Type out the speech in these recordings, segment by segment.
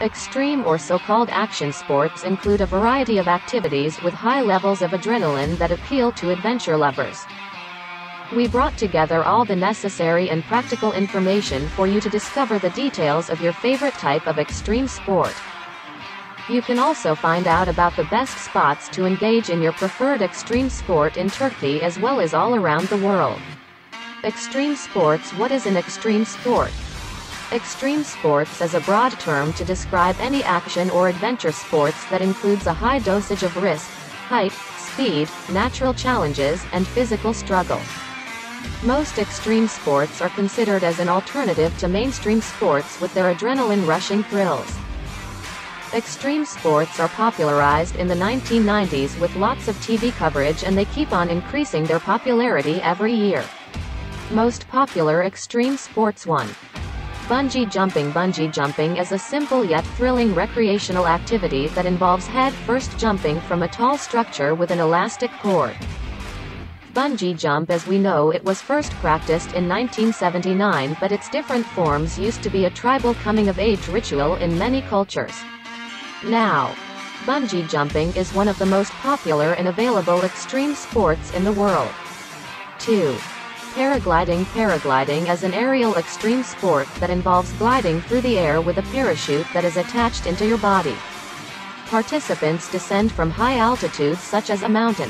Extreme or so-called action sports include a variety of activities with high levels of adrenaline that appeal to adventure lovers. We brought together all the necessary and practical information for you to discover the details of your favorite type of extreme sport. You can also find out about the best spots to engage in your preferred extreme sport in Turkey as well as all around the world. Extreme sports. What is an extreme sport? Extreme sports is a broad term to describe any action or adventure sports that includes a high dosage of risk, height, speed, natural challenges, and physical struggle. Most extreme sports are considered as an alternative to mainstream sports with their adrenaline-rushing thrills. Extreme sports are popularized in the 1990s with lots of TV coverage, and they keep on increasing their popularity every year. Most popular extreme sports. 1. Bungee jumping. Bungee jumping is a simple yet thrilling recreational activity that involves head-first jumping from a tall structure with an elastic cord. Bungee jump, as we know, it was first practiced in 1979, but its different forms used to be a tribal coming-of-age ritual in many cultures. Now, bungee jumping is one of the most popular and available extreme sports in the world. 2. Paragliding. Paragliding is an aerial extreme sport that involves gliding through the air with a parachute that is attached into your body. Participants descend from high altitudes such as a mountain,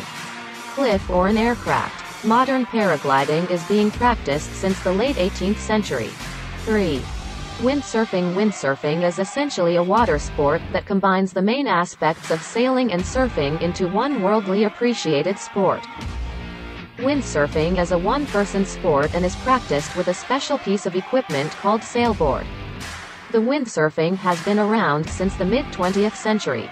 cliff, or an aircraft. Modern paragliding is being practiced since the late 18th century. 3. Windsurfing. Windsurfing is essentially a water sport that combines the main aspects of sailing and surfing into one worldly appreciated sport. Windsurfing is a one-person sport and is practiced with a special piece of equipment called sailboard. The windsurfing has been around since the mid-20th century.